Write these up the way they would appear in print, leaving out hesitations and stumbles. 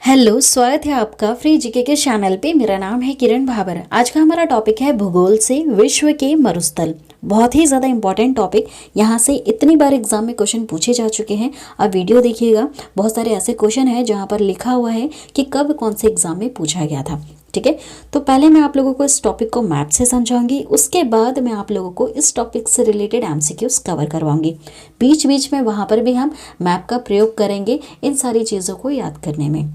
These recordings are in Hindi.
हेलो, स्वागत है आपका फ्री जीके के चैनल पे। मेरा नाम है किरण भाबर। आज का हमारा टॉपिक है भूगोल से विश्व के मरुस्थल। बहुत ही ज़्यादा इंपॉर्टेंट टॉपिक। यहाँ से इतनी बार एग्जाम में क्वेश्चन पूछे जा चुके हैं। अब वीडियो देखिएगा, बहुत सारे ऐसे क्वेश्चन हैं जहाँ पर लिखा हुआ है कि कब कौन से एग्जाम में पूछा गया था। ठीक है, तो पहले मैं आप लोगों को इस टॉपिक को मैप से समझाऊंगी, उसके बाद मैं आप लोगों को इस टॉपिक से रिलेटेड एमसीक्यूज कवर करवाऊंगी। बीच बीच में वहाँ पर भी हम मैप का प्रयोग करेंगे इन सारी चीज़ों को याद करने में।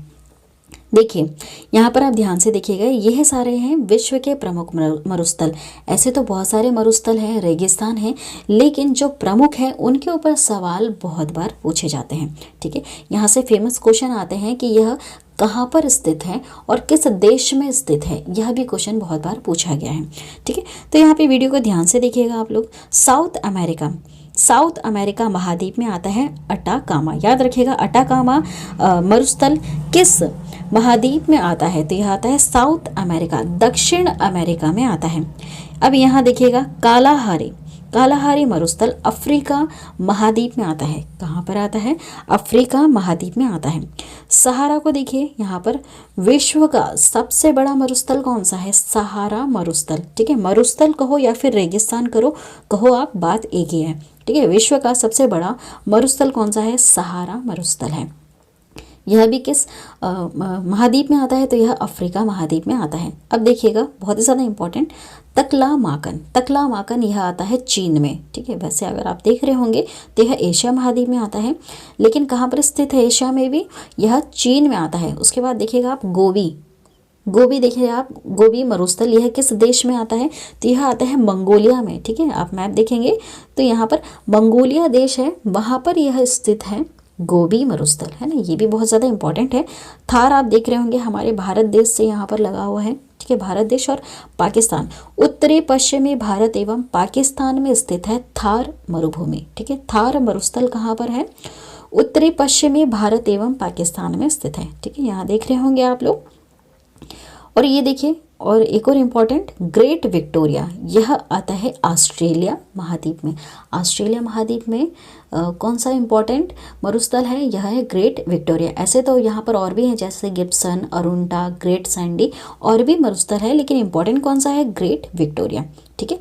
देखिए, यहाँ पर आप ध्यान से देखिएगा, यह सारे हैं विश्व के प्रमुख मरुस्थल। ऐसे तो बहुत सारे मरुस्थल हैं, रेगिस्तान हैं, लेकिन जो प्रमुख हैं उनके ऊपर सवाल बहुत बार पूछे जाते हैं। ठीक है, यहाँ से फेमस क्वेश्चन आते हैं कि यह कहाँ पर स्थित है और किस देश में स्थित है, यह भी क्वेश्चन बहुत बार पूछा गया है। ठीक है, तो यहाँ पे वीडियो को ध्यान से देखिएगा आप लोग। साउथ अमेरिका महाद्वीप में आता है अटाकामा। याद रखिएगा, अटाकामा मरुस्थल किस महाद्वीप में आता है? तो यह आता है साउथ अमेरिका, दक्षिण अमेरिका में आता है। अब यहाँ देखिएगा, कालाहारी मरुस्थल अफ्रीका महाद्वीप में आता है। कहाँ पर आता है? अफ्रीका महाद्वीप में आता है। सहारा को देखिए, यहाँ पर विश्व का सबसे बड़ा मरुस्थल कौन सा है? सहारा मरुस्थल। ठीक है, मरुस्थल कहो या फिर रेगिस्तान कहो आप, बात एक ही है। ठीक है, विश्व का सबसे बड़ा मरुस्थल कौन सा है? सहारा मरुस्थल है। यह भी किस महाद्वीप में आता है? तो यह अफ्रीका महाद्वीप में आता है। अब देखिएगा, बहुत ही ज़्यादा इंपॉर्टेंट, तकला माकन यह आता है चीन में। ठीक है, वैसे अगर आप देख रहे होंगे तो यह एशिया महाद्वीप में आता है, लेकिन कहाँ पर स्थित है एशिया में भी? यह चीन में आता है। उसके बाद देखिएगा आप गोबी देखिए आप, गोबी मरुस्थल यह किस देश में आता है? तो यह आता है मंगोलिया में। ठीक है, आप मैप देखेंगे तो यहाँ पर मंगोलिया देश है, वहाँ पर यह स्थित है गोबी मरुस्थल, है ना। ये भी बहुत ज़्यादा इंपॉर्टेंट है। थार आप देख रहे होंगे, हमारे भारत देश से यहाँ पर लगा हुआ है। ठीक है, भारत देश और पाकिस्तान, उत्तरी पश्चिमी भारत एवं पाकिस्तान में स्थित है थार मरुभूमि। ठीक है, थार मरुस्थल कहाँ पर है? उत्तरी पश्चिमी भारत एवं पाकिस्तान में स्थित है। ठीक है, यहाँ देख रहे होंगे आप लोग। और ये देखिए, और एक और इम्पॉर्टेंट, ग्रेट विक्टोरिया, यह आता है ऑस्ट्रेलिया महाद्वीप में। ऑस्ट्रेलिया महाद्वीप में कौन सा इम्पॉर्टेंट मरुस्थल है? यह है ग्रेट विक्टोरिया। ऐसे तो यहाँ पर और भी हैं, जैसे गिब्सन, अरुंडा, ग्रेट सैंडी, और भी मरुस्थल है, लेकिन इम्पॉर्टेंट कौन सा है? Great Victoria. ठीक है,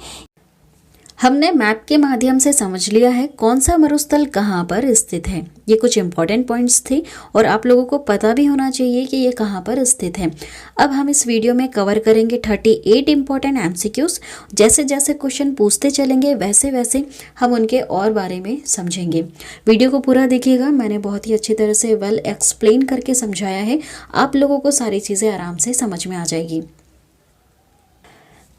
हमने मैप के माध्यम से समझ लिया है कौन सा मरुस्थल कहाँ पर स्थित है। ये कुछ इंपॉर्टेंट पॉइंट्स थे और आप लोगों को पता भी होना चाहिए कि ये कहाँ पर स्थित है। अब हम इस वीडियो में कवर करेंगे 38 इंपॉर्टेंट एमसीक्यूज। जैसे जैसे क्वेश्चन पूछते चलेंगे वैसे वैसे हम उनके और बारे में समझेंगे। वीडियो को पूरा देखिएगा, मैंने बहुत ही अच्छी तरह से वेल एक्सप्लेन करके समझाया है। आप लोगों को सारी चीज़ें आराम से समझ में आ जाएगी।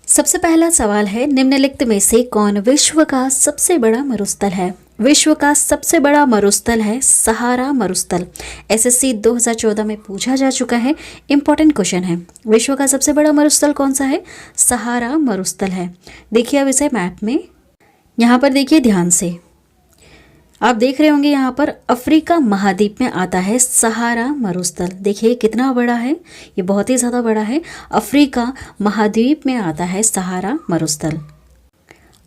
सबसे पहला सवाल है, निम्नलिखित में से कौन विश्व का सबसे बड़ा मरुस्थल है? विश्व का सबसे बड़ा मरुस्थल है सहारा मरुस्थल। एसएससी 2014 में पूछा जा चुका है, इंपॉर्टेंट क्वेश्चन है। विश्व का सबसे बड़ा मरुस्थल कौन सा है? सहारा मरुस्थल है। देखिए अब इसे मैप में, यहाँ पर देखिए ध्यान से, आप देख रहे होंगे यहाँ पर अफ्रीका महाद्वीप में आता है सहारा मरुस्थल। देखिए कितना बड़ा है, ये बहुत ही ज़्यादा बड़ा है। अफ्रीका महाद्वीप में आता है सहारा मरुस्थल।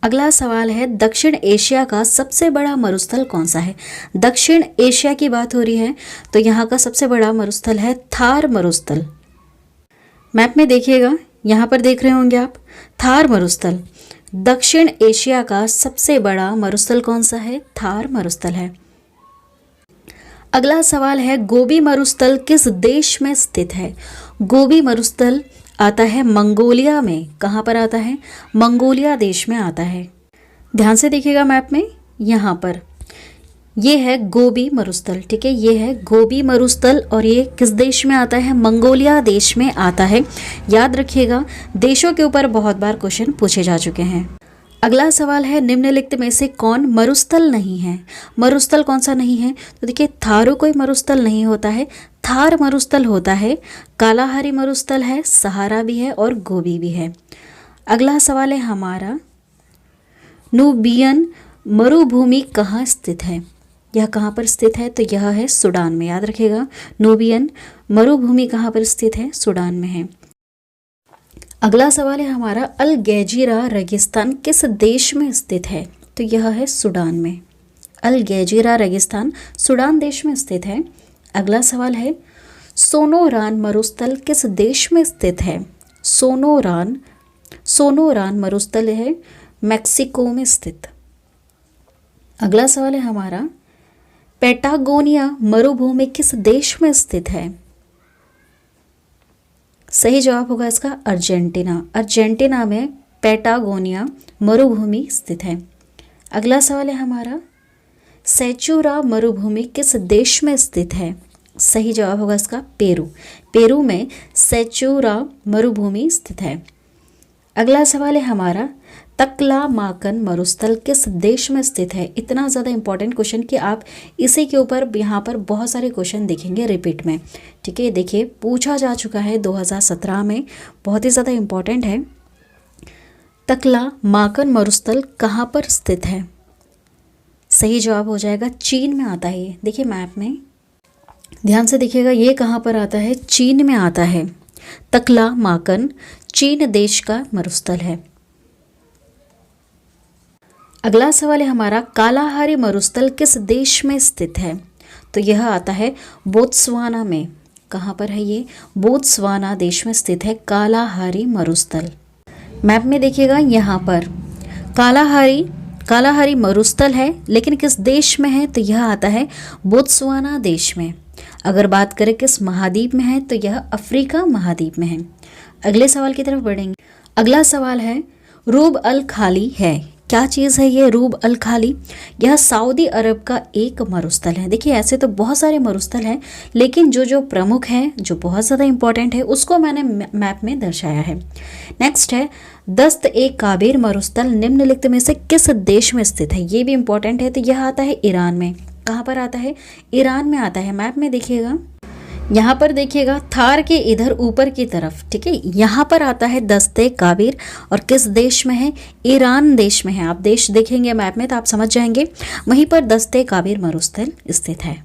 अगला सवाल है, दक्षिण एशिया का सबसे बड़ा मरुस्थल कौन सा है? दक्षिण एशिया की बात हो रही है तो यहाँ का सबसे बड़ा मरुस्थल है थार मरुस्थल। मैप में देखिएगा, यहाँ पर देख रहे होंगे आप, थार मरुस्थल। दक्षिण एशिया का सबसे बड़ा मरुस्थल कौन सा है? थार मरुस्थल है। अगला सवाल है, गोबी मरुस्थल किस देश में स्थित है? गोबी मरुस्थल आता है मंगोलिया में। कहाँ पर आता है? मंगोलिया देश में आता है। ध्यान से देखिएगा मैप में, यहाँ पर ये है गोबी मरुस्थल। ठीक है, ये है गोबी मरुस्थल और ये किस देश में आता है? मंगोलिया देश में आता है। याद रखिएगा, देशों के ऊपर बहुत बार क्वेश्चन पूछे जा चुके हैं। अगला सवाल है, निम्नलिखित में से कौन मरुस्थल नहीं है? मरुस्थल कौन सा नहीं है? तो देखिए, थारू कोई मरुस्थल नहीं होता है, थार मरुस्थल होता है, कालाहारी मरुस्थल है, सहारा भी है और गोबी भी है। अगला सवाल है हमारा, नूबियन मरुभूमि कहाँ स्थित है? यह कहाँ पर स्थित है? तो यह है सूडान में। याद रखिएगा, नूबियन मरुभूमि कहाँ पर स्थित है? सूडान में है। अगला सवाल है हमारा, अल गैजीरा रेगिस्तान किस देश में स्थित है? तो यह है सूडान में। अल गैजीरा रेगिस्तान सूडान देश में स्थित है। अगला सवाल है, सोनोरान मरुस्थल किस देश में स्थित है? सोनोरान मरुस्थल है मैक्सिको में स्थित। अगला सवाल है हमारा, पैटागोनिया मरुभूमि किस देश में स्थित है? सही जवाब होगा इसका अर्जेंटीना। अर्जेंटीना में पैटागोनिया मरुभूमि स्थित है। अगला सवाल है हमारा, सेचुरा मरुभूमि किस देश में स्थित है? सही जवाब होगा इसका पेरू। पेरू में सेचुरा मरुभूमि स्थित है। अगला सवाल है हमारा, तकलामाकन मरुस्थल किस देश में स्थित है? इतना ज़्यादा इंपॉर्टेंट क्वेश्चन कि आप इसी के ऊपर यहाँ पर बहुत सारे क्वेश्चन देखेंगे रिपीट में। ठीक है, देखिए पूछा जा चुका है 2017 में, बहुत ही ज़्यादा इंपॉर्टेंट है। तकलामाकन मरुस्थल कहाँ पर स्थित है? सही जवाब हो जाएगा चीन में आता है। देखिए मैप में ध्यान से देखिएगा, ये कहाँ पर आता है? चीन में आता है। तकलामाकन चीन देश का मरुस्थल है। अगला सवाल है हमारा, कालाहारी मरुस्थल किस देश में स्थित है? तो यह आता है बोत्सवाना में। कहाँ पर है ये? बोत्सवाना देश में स्थित है कालाहारी मरुस्थल। मैप में देखिएगा, यहाँ पर कालाहारी मरुस्थल है, लेकिन किस देश में है? तो यह आता है बोत्सवाना देश में। अगर बात करें किस महाद्वीप में है, तो यह अफ्रीका महाद्वीप में है। अगले सवाल की तरफ बढ़ेंगे। अगला सवाल है, रूब अल खाली है, क्या चीज़ है ये रूब अल खाली? यह सऊदी अरब का एक मरुस्थल है। देखिए ऐसे तो बहुत सारे मरुस्थल हैं, लेकिन जो प्रमुख है, जो बहुत ज़्यादा इंपॉर्टेंट है, उसको मैंने मैप में दर्शाया है। नेक्स्ट है, दस्त ए काबिर मरुस्थल निम्नलिखित में से किस देश में स्थित है? ये भी इंपॉर्टेंट है। तो यह आता है ईरान में। कहाँ पर आता है? ईरान में आता है। मैप में देखिएगा, यहाँ पर देखिएगा थार के इधर ऊपर की तरफ, ठीक है, यहाँ पर आता है दस्ते काबिर, और किस देश में है? ईरान देश में है। आप देश देखेंगे मैप में तो आप समझ जाएंगे, वहीं पर दस्ते काबिर मरुस्थल स्थित है।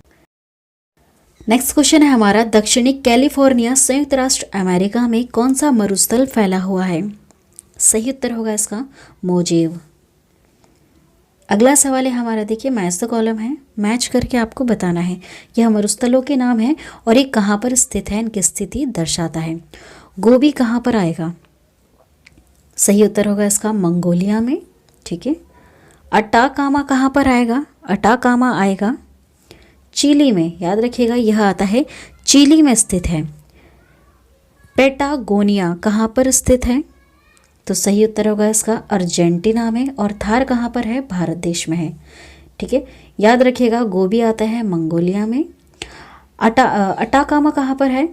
नेक्स्ट क्वेश्चन है हमारा, दक्षिणी कैलिफोर्निया संयुक्त राष्ट्र अमेरिका में कौन सा मरुस्थल फैला हुआ है? सही उत्तर होगा इसका मोजेव। अगला सवाल है हमारा, देखिए मैच द कॉलम है, मैच करके आपको बताना है। यह मरुस्थलों के नाम है और ये कहाँ पर स्थित है, इनकी स्थिति दर्शाता है। गोबी कहाँ पर आएगा? सही उत्तर होगा इसका मंगोलिया में। ठीक है। अटाकामा कहाँ पर आएगा? अटाकामा आएगा चिली में। याद रखिएगा यह आता है चिली में स्थित है। पैटागोनिया कहाँ पर स्थित है? तो सही उत्तर होगा इसका अर्जेंटीना में। और थार कहाँ पर है? भारत देश में है। ठीक है, याद रखिएगा गोबी आता है मंगोलिया में। अटाकामा कहाँ पर है?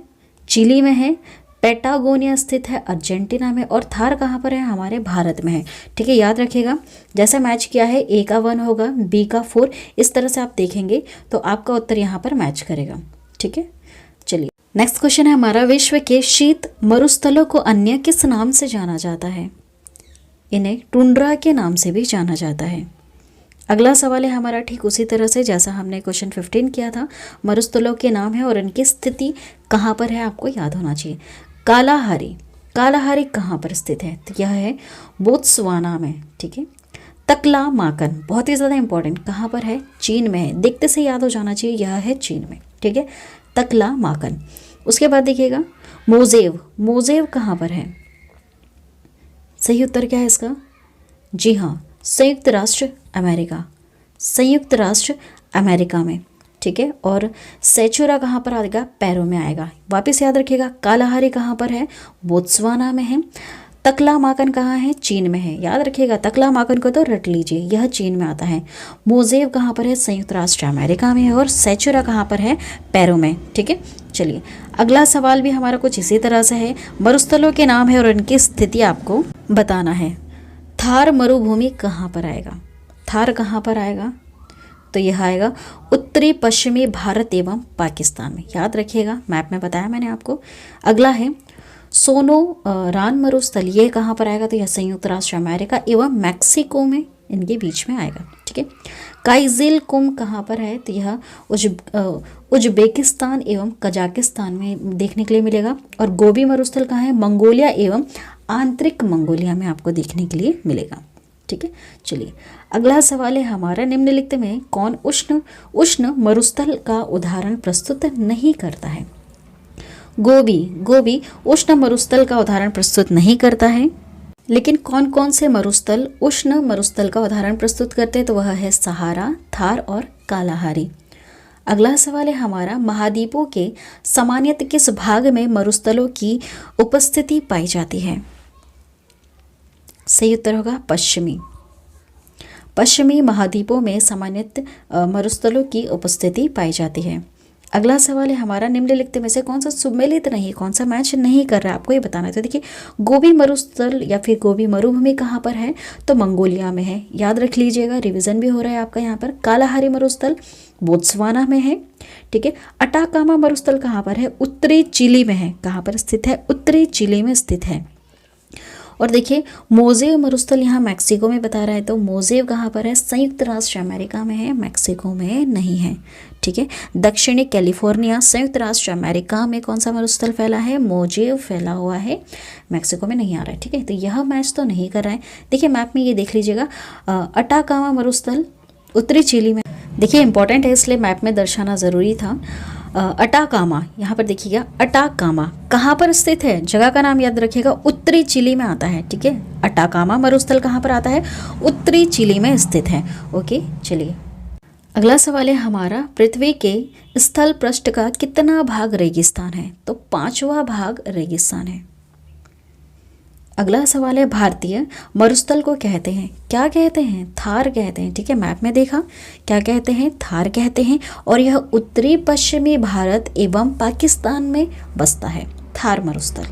चिली में है। पैटागोनिया स्थित है अर्जेंटीना में। और थार कहाँ पर है? हमारे भारत में है। ठीक है, याद रखिएगा जैसे मैच किया है, ए का 1 होगा, बी का 4, इस तरह से आप देखेंगे तो आपका उत्तर यहाँ पर मैच करेगा। ठीक है, चलिए नेक्स्ट क्वेश्चन है हमारा, विश्व के शीत मरुस्थलों को अन्य किस नाम से जाना जाता है? इन्हें टुंड्रा के नाम से भी जाना जाता है। अगला सवाल है हमारा ठीक उसी तरह से जैसा हमने क्वेश्चन 15 किया था, मरुस्थलों के नाम है और इनकी स्थिति कहाँ पर है आपको याद होना चाहिए। कालाहारी कहाँ पर स्थित है? तो यह है बोत्सवाना में। ठीक है। तकलामाकन बहुत ही ज़्यादा इंपॉर्टेंट, कहाँ पर है? चीन में है। देखते से याद हो जाना चाहिए, यह है चीन में। ठीक है, तकलामाकन। उसके बाद देखिएगा मोजेव कहाँ पर है? सही उत्तर क्या है इसका? जी हाँ, संयुक्त राष्ट्र अमेरिका में। ठीक है, और सेचुरा कहाँ पर आएगा? पेरू में आएगा। वापस याद रखिएगा कालाहारी कहाँ पर है? बोत्सवाना में है। तकलामाकन कहाँ है? चीन में है। याद रखिएगा तकलामाकन को तो रट लीजिए, यह चीन में आता है। मोजेव कहाँ पर है? संयुक्त राष्ट्र अमेरिका में है। और सेचुरा कहाँ पर है? पेरू में। ठीक है, चलिए अगला सवाल भी हमारा कुछ इसी तरह से है। मरुस्थलों के नाम है और उनकी स्थिति आपको बताना है। थार मरुभूमि कहाँ पर आएगा? थार कहाँ पर आएगा? तो यह आएगा उत्तरी पश्चिमी भारत एवं पाकिस्तान में। याद रखिएगा मैप में बताया मैंने आपको। अगला है सोनोरान मरुस्थल, ये कहाँ पर आएगा? तो यह संयुक्त राष्ट्र अमेरिका एवं मैक्सिको में, इनके बीच में आएगा। ठीक है। काइजिल कुम कहाँ पर है? तो यह उज्बेकिस्तान एवं कजाकिस्तान में देखने के लिए मिलेगा। और गोबी मरुस्थल कहाँ है? मंगोलिया एवं आंतरिक मंगोलिया में आपको देखने के लिए मिलेगा। ठीक है, चलिए अगला सवाल है हमारा, निम्नलिखित में कौन उष्ण मरुस्थल का उदाहरण प्रस्तुत नहीं करता है? गोबी, गोबी उष्ण मरुस्थल का उदाहरण प्रस्तुत नहीं करता है। लेकिन कौन कौन से मरुस्थल उष्ण मरुस्थल का उदाहरण प्रस्तुत करते हैं, तो वह है सहारा, थार और कालाहारी। अगला सवाल है हमारा, महाद्वीपों के सामान्यतः किस भाग में मरुस्थलों की उपस्थिति पाई जाती है? सही उत्तर होगा पश्चिमी। पश्चिमी महाद्वीपों में सामान्यतः मरुस्थलों की उपस्थिति पाई जाती है। अगला सवाल है हमारा, निम्नलिखित में से कौन सा सुमेलित नहीं, कौन सा मैच नहीं कर रहा है, आपको ये बताना है। तो देखिए, गोबी मरुस्थल या फिर गोबी मरुभूमि कहाँ पर है, तो मंगोलिया में है, याद रख लीजिएगा, रिवीजन भी हो रहा है आपका यहाँ पर। कालाहारी मरुस्थल बोत्सवाना में है, ठीक है। अटाकामा मरुस्थल कहाँ पर है, उत्तरी चिली में है, कहाँ पर स्थित है, उत्तरी चिली में स्थित है। और देखिए, मोजेव मरुस्थल यहाँ मैक्सिको में बता रहा है, तो मोजेव कहाँ पर है, संयुक्त राष्ट्र अमेरिका में है, मैक्सिको में नहीं है, ठीक है। दक्षिणी कैलिफोर्निया, संयुक्त राष्ट्र अमेरिका में कौन सा मरुस्थल फैला है, मोजेव फैला हुआ है, मैक्सिको में नहीं आ रहा है, ठीक है। तो यह मैच तो नहीं कर रहा है। देखिए मैप में ये देख लीजिएगा, अटाकामा मरुस्थल उत्तरी चिली में, देखिए इंपॉर्टेंट है इसलिए मैप में दर्शाना ज़रूरी था। अटाकामा, यहाँ पर देखिएगा, अटाकामा कहाँ पर स्थित है, जगह का नाम याद रखिएगा, उत्तरी चिली में आता है, ठीक है। अटाकामा मरुस्थल कहाँ पर आता है, उत्तरी चिली में स्थित है। ओके, चलिए अगला सवाल है हमारा, पृथ्वी के स्थल पृष्ठ का कितना भाग रेगिस्तान है, तो 5वां भाग रेगिस्तान है। अगला सवाल है, भारतीय मरुस्थल को कहते हैं, क्या कहते हैं, थार कहते हैं, ठीक है। मैप में देखा, क्या कहते हैं, थार कहते हैं, और यह उत्तरी पश्चिमी भारत एवं पाकिस्तान में बसता है, थार मरुस्थल।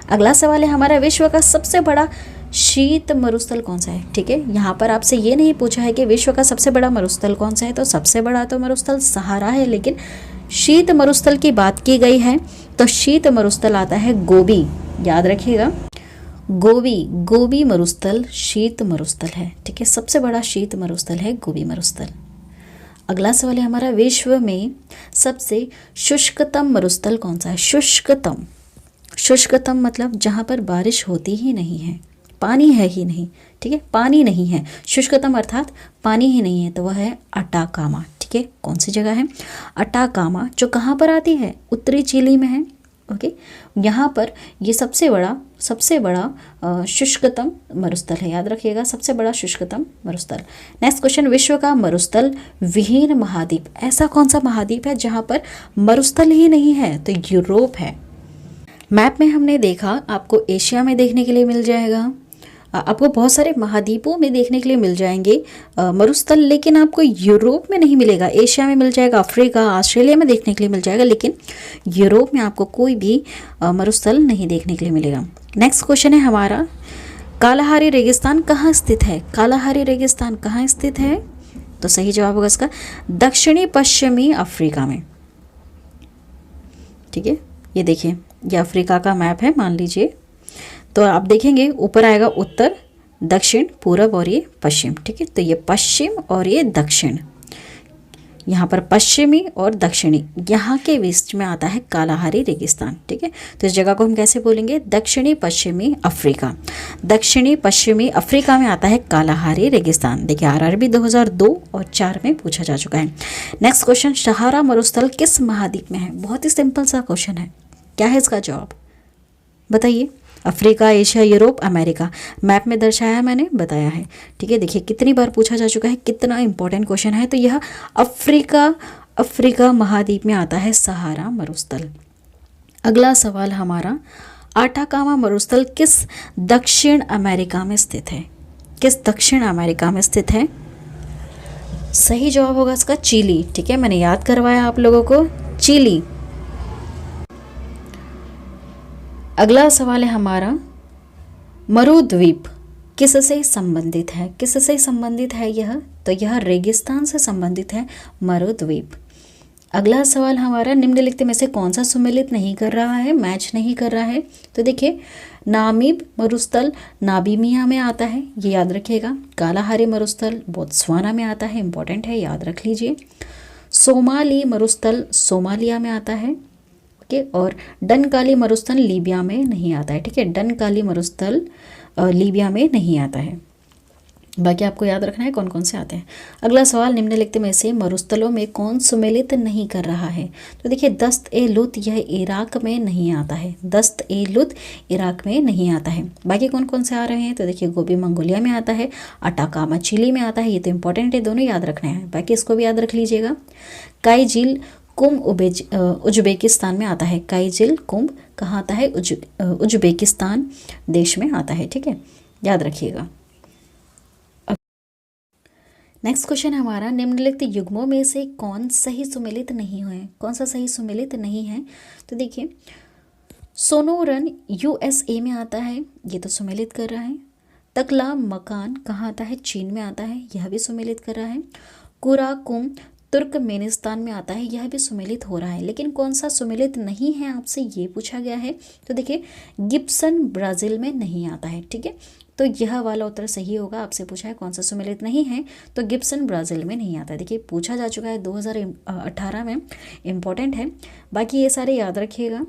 अगला सवाल है हमारा, विश्व का सबसे बड़ा शीत मरुस्थल कौन सा है, ठीक है। यहाँ पर आपसे ये नहीं पूछा है कि विश्व का सबसे बड़ा मरुस्थल कौन सा है, तो सबसे बड़ा तो मरुस्थल सहारा है, लेकिन शीत मरुस्थल की बात की गई है तो शीत मरुस्थल आता है गोबी, याद रखिएगा, गोबी मरुस्थल शीत मरुस्थल है, ठीक है। सबसे बड़ा शीत मरुस्थल है गोबी मरुस्थल। अगला सवाल है हमारा, विश्व में सबसे शुष्कतम मरुस्थल कौन सा है, शुष्कतम, शुष्कतम मतलब जहाँ पर बारिश होती ही नहीं है, पानी है ही नहीं, ठीक है, पानी नहीं है, शुष्कतम अर्थात पानी ही नहीं है, तो वह है अटाकामा, ठीक है। कौन सी जगह है, अटाकामा, जो कहाँ पर आती है, उत्तरी चिली में है। ओके, यहाँ पर ये सबसे बड़ा शुष्कतम मरुस्थल है, याद रखिएगा, सबसे बड़ा शुष्कतम मरुस्थल। नेक्स्ट क्वेश्चन, विश्व का मरुस्थल विहीन महाद्वीप, ऐसा कौन सा महाद्वीप है जहाँ पर मरुस्थल ही नहीं है, तो यूरोप है। मैप में हमने देखा, आपको एशिया में देखने के लिए मिल जाएगा, आपको बहुत सारे महाद्वीपों में देखने के लिए मिल जाएंगे मरुस्थल, लेकिन आपको यूरोप में नहीं मिलेगा। एशिया में मिल जाएगा, अफ्रीका, ऑस्ट्रेलिया में देखने के लिए मिल जाएगा, लेकिन यूरोप में आपको कोई भी मरुस्थल नहीं देखने के लिए मिलेगा। नेक्स्ट क्वेश्चन है हमारा, कालाहारी रेगिस्तान कहाँ स्थित है, कालाहारी रेगिस्तान कहाँ स्थित है, तो सही जवाब होगा इसका दक्षिणी पश्चिमी अफ्रीका में, ठीक है। ये देखिए, ये अफ्रीका का मैप है मान लीजिए, तो आप देखेंगे ऊपर आएगा उत्तर, दक्षिण, पूरब और ये पश्चिम, ठीक है। तो ये पश्चिम और ये दक्षिण, यहाँ पर पश्चिमी और दक्षिणी, यहाँ के बीच में आता है कालाहारी रेगिस्तान, ठीक है। तो इस जगह को हम कैसे बोलेंगे, दक्षिणी पश्चिमी अफ्रीका, दक्षिणी पश्चिमी अफ्रीका में आता है कालाहारी रेगिस्तान। देखिए आरआरबी 2002 और 4 में पूछा जा चुका है। नेक्स्ट क्वेश्चन, सहारा मरुस्थल किस महाद्वीप में है, बहुत ही सिंपल सा क्वेश्चन है, क्या है इसका जवाब बताइए, Africa, Asia, Europe, America, map में दर्शाया मैंने बताया है, ठीक है। देखिए कितनी बार पूछा जा चुका है, कितना इंपॉर्टेंट क्वेश्चन है, तो यह अफ्रीका महाद्वीप में आता है सहारा मरुस्थल। अगला सवाल हमारा, अटाकामा मरुस्थल किस दक्षिण अमेरिका में स्थित है, किस दक्षिण अमेरिका में स्थित है, सही जवाब होगा इसका चिली, ठीक है। मैंने याद करवाया आप लोगों को, चिली। अगला सवाल है हमारा, मरुद्वीप किससे संबंधित है, किससे संबंधित है यह, तो यह रेगिस्तान से संबंधित है मरुद्वीप। अगला सवाल हमारा, निम्नलिखित में से कौन सा सुमेलित नहीं कर रहा है, मैच नहीं कर रहा है, तो देखिए नामीब मरुस्थल नामीबिया में आता है, ये याद रखिएगा। कालाहारी मरुस्थल बोत्सवाना में आता है, इंपॉर्टेंट है, याद रख लीजिए। सोमाली मरुस्थल सोमालिया में आता है, ओके। और डनकाली मरुस्थल लीबिया में नहीं आता है, ठीक है। डनकाली मरुस्थल लीबिया में नहीं आता है। बाकी आपको याद रखना है कौन कौन से आते हैं। अगला सवाल, निम्नलिखित में से मरुस्थलों में कौन सुमेलित नहीं कर रहा है? तो देखिए दस्त ए लुत यह इराक में नहीं आता है, दस्त ए लुत इराक में नहीं आता है। बाकी कौन कौन से आ रहे हैं? तो देखिए गोबी मंगोलिया में आता है, अटाकामा चिली में आता है, ये तो इंपॉर्टेंट है, दोनों याद रखने हैं। बाकी इसको भी याद रख लीजिएगा। काईजिल कुंभ उज्बेकिस्तान में आता है, काईजिल कुंभ कहाँ आता है? उज्बेकिस्तान देश में आता है, ठीक है, याद रखिएगा। नेक्स्ट क्वेश्चन है हमारा, निम्नलिखित युग्मों में से कौन सही सुमेलित नहीं है? कौन सा सही सुमेलित नहीं है? तो देखिए सोनोरन यूएसए में आता है, ये तो सुमेलित कर रहा है। तकला मकान कहाँ आता है? चीन में आता है, यह भी सुमेलित कर रहा है। कुराकुम तुर्कमेनिस्तान में आता है, यह भी सुमेलित हो रहा है। लेकिन कौन सा सुमेलित नहीं है आपसे ये पूछा गया है। तो देखिए गिब्सन ब्राज़ील में नहीं आता है, ठीक है, तो यह वाला उत्तर सही होगा। आपसे पूछा है कौन सा सुमेलित नहीं है, तो गिब्सन ब्राज़ील में नहीं आता है। देखिए पूछा जा चुका है 2018 में, इम्पॉर्टेंट है। बाकी ये सारे याद रखिएगा।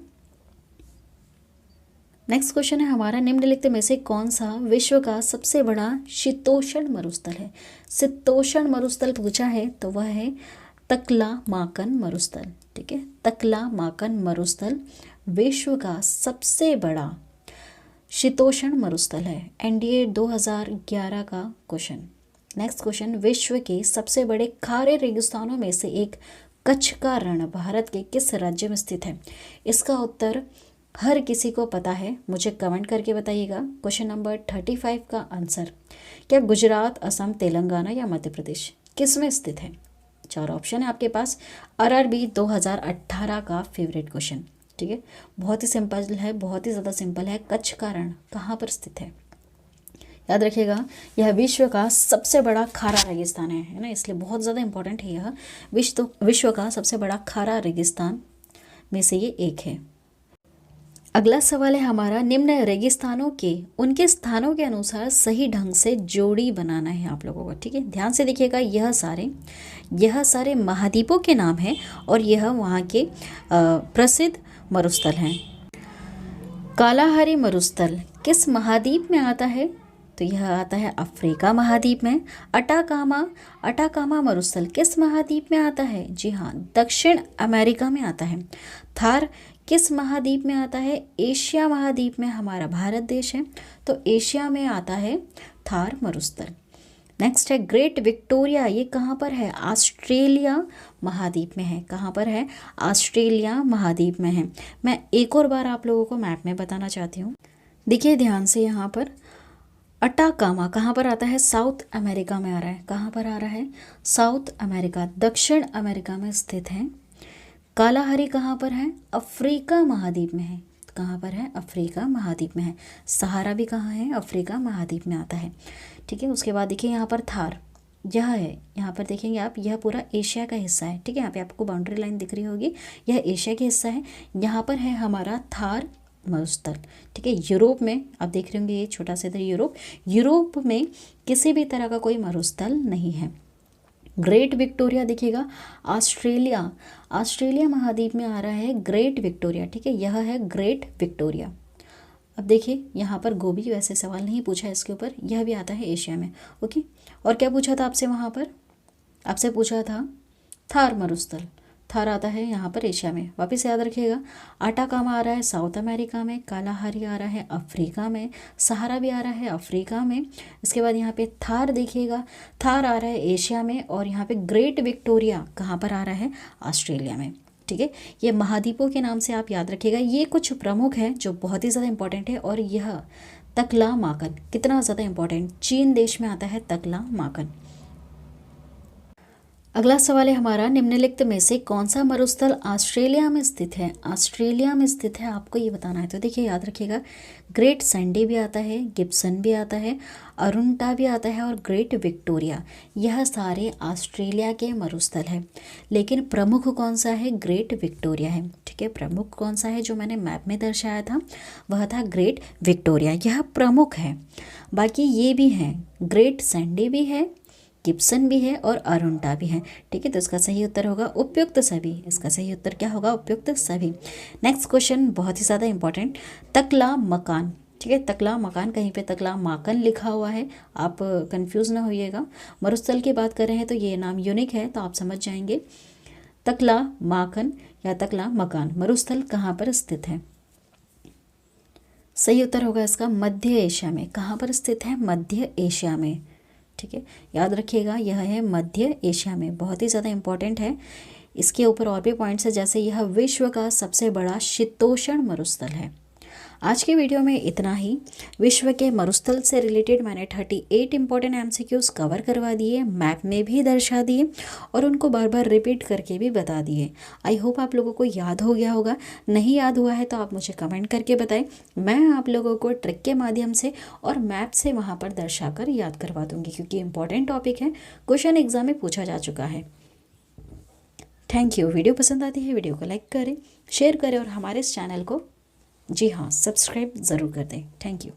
नेक्स्ट क्वेश्चन है हमारा, निम्नलिखित में से कौन सा विश्व का सबसे बड़ा शीतोष्ण मरुस्थल है? शीतोष्ण मरुस्थल पूछा है तो वह है तकलामाकन मरुस्थल, ठीक है, तकलामाकन मरुस्थल विश्व का सबसे बड़ा शीतोष्ण मरुस्थल है। एनडीए 2011 का क्वेश्चन। नेक्स्ट क्वेश्चन, विश्व के सबसे बड़े खारे रेगिस्तानों में से एक कच्छ का रण भारत के किस राज्य में स्थित है? इसका उत्तर हर किसी को पता है, मुझे कमेंट करके बताइएगा। क्वेश्चन नंबर 35 का आंसर, क्या गुजरात, असम, तेलंगाना या मध्य प्रदेश किस में स्थित है? 4 ऑप्शन है आपके पास। आरआरबी 2018 का फेवरेट क्वेश्चन, ठीक है, बहुत ही सिंपल है, बहुत ही ज़्यादा सिंपल है। कच्छ का रण कहाँ पर स्थित है? याद रखिएगा, यह विश्व का सबसे बड़ा खारा रेगिस्तान है ना, इसलिए बहुत ज़्यादा इंपॉर्टेंट है। यह विश्व का सबसे बड़ा खारा रेगिस्तान में से ये एक है। अगला सवाल है हमारा, निम्न रेगिस्तानों के उनके स्थानों के अनुसार सही ढंग से जोड़ी बनाना है आप लोगों को, ठीक है, ध्यान से देखिएगा। यह सारे महाद्वीपों के नाम हैं और यह वहाँ के प्रसिद्ध मरुस्थल हैं। कालाहारी मरुस्थल किस महाद्वीप में आता है? तो यह आता है अफ्रीका महाद्वीप में। अटाकामा मरुस्थल किस महाद्वीप में आता है? जी हाँ, दक्षिण अमेरिका में आता है। थार किस महाद्वीप में आता है? एशिया महाद्वीप में, हमारा भारत देश है तो एशिया में आता है थार मरुस्थल। नेक्स्ट है ग्रेट विक्टोरिया, ये कहाँ पर है? ऑस्ट्रेलिया महाद्वीप में है। कहाँ पर है? ऑस्ट्रेलिया महाद्वीप में है। मैं एक और बार आप लोगों को मैप में बताना चाहती हूँ, देखिए ध्यान से। यहाँ पर अटाकामा कहाँ पर आता है? साउथ अमेरिका में आ रहा है। कहाँ पर आ रहा है? साउथ अमेरिका, दक्षिण अमेरिका में स्थित है। कालाहारी कहाँ पर है? अफ्रीका महाद्वीप में है। कहाँ पर है? अफ्रीका महाद्वीप में है। सहारा भी कहाँ है? अफ्रीका महाद्वीप में आता है, ठीक है। उसके बाद देखिए यहाँ पर थार, यह है, यहाँ पर देखेंगे आप, यह पूरा एशिया का हिस्सा है, ठीक है, यहाँ पे आपको बाउंड्री लाइन दिख रही होगी, यह एशिया का हिस्सा है। यहाँ पर है हमारा थार मरुस्थल, ठीक है। यूरोप में आप देख रहे होंगे ये छोटा सा इधर यूरोप में किसी भी तरह का कोई मरुस्थल नहीं है। ग्रेट विक्टोरिया देखिएगा, ऑस्ट्रेलिया महाद्वीप में आ रहा है ग्रेट विक्टोरिया, ठीक है, यह है ग्रेट विक्टोरिया। अब देखिए यहाँ पर गोभी, वैसे सवाल नहीं पूछा है इसके ऊपर, यह भी आता है एशिया में, ओके। और क्या पूछा था आपसे? वहाँ पर आपसे पूछा था थार मरुस्थल, थार आता है यहाँ पर एशिया में, वापस याद रखिएगा। अटाकामा आ रहा है साउथ अमेरिका में, कालाहारी आ रहा है अफ्रीका में, सहारा भी आ रहा है अफ्रीका में। इसके बाद यहाँ पे थार देखिएगा, थार आ रहा है एशिया में, और यहाँ पे ग्रेट विक्टोरिया कहाँ पर आ रहा है? ऑस्ट्रेलिया में, ठीक है। ये महाद्वीपों के नाम से आप याद रखिएगा। ये कुछ प्रमुख हैं जो बहुत ही ज़्यादा इंपॉर्टेंट है। और यह तकलामाकन कितना ज़्यादा इंपॉर्टेंट, चीन देश में आता है तकलामाकन। अगला सवाल है हमारा, निम्नलिखित में से कौन सा मरुस्थल ऑस्ट्रेलिया में स्थित है? ऑस्ट्रेलिया में स्थित है, आपको ये बताना है। तो देखिए याद रखिएगा, ग्रेट सैंडी भी आता है, गिब्सन भी आता है, अरुंटा भी आता है और ग्रेट विक्टोरिया, यह सारे ऑस्ट्रेलिया के मरुस्थल है। लेकिन प्रमुख कौन सा है? ग्रेट विक्टोरिया है, ठीक है। प्रमुख कौन सा है जो मैंने मैप में दर्शाया था? वह था ग्रेट विक्टोरिया, यह प्रमुख है। बाकी ये भी हैं, ग्रेट सैंडी भी है, गिब्सन भी है और अरुंटा भी है, ठीक है। तो इसका सही उत्तर होगा उपयुक्त सभी। इसका सही उत्तर क्या होगा? उपयुक्त सभी। नेक्स्ट क्वेश्चन बहुत ही ज़्यादा इंपॉर्टेंट, तकला मकान ठीक है। तकला मकान, कहीं पे तकला माकन लिखा हुआ है, आप कंफ्यूज ना होइएगा। मरुस्थल की बात कर रहे हैं तो ये नाम यूनिक है, तो आप समझ जाएंगे। तकला माकन या तकला मकान, मरुस्थल कहाँ पर स्थित है? सही उत्तर होगा इसका मध्य एशिया में। कहाँ पर स्थित है? मध्य एशिया में। ठीक है, याद रखिएगा यह है मध्य एशिया में, बहुत ही ज़्यादा इंपॉर्टेंट है। इसके ऊपर और भी पॉइंट्स है, जैसे यह विश्व का सबसे बड़ा शीतोष्ण मरुस्थल है। आज के वीडियो में इतना ही। विश्व के मरुस्थल से रिलेटेड मैंने 38 इंपॉर्टेंट एमसीक्यूज कवर करवा दिए, मैप में भी दर्शा दिए और उनको बार बार रिपीट करके भी बता दिए। आई होप आप लोगों को याद हो गया होगा। नहीं याद हुआ है तो आप मुझे कमेंट करके बताएं, मैं आप लोगों को ट्रिक के माध्यम से और मैप से वहाँ पर दर्शा कर याद करवा दूँगी, क्योंकि इंपॉर्टेंट टॉपिक है, क्वेश्चन एग्जाम में पूछा जा चुका है। Thank you. वीडियो पसंद आती है वीडियो को लाइक करें, शेयर करें और हमारे इस चैनल को जी हाँ सब्सक्राइब ज़रूर कर दें। Thank you.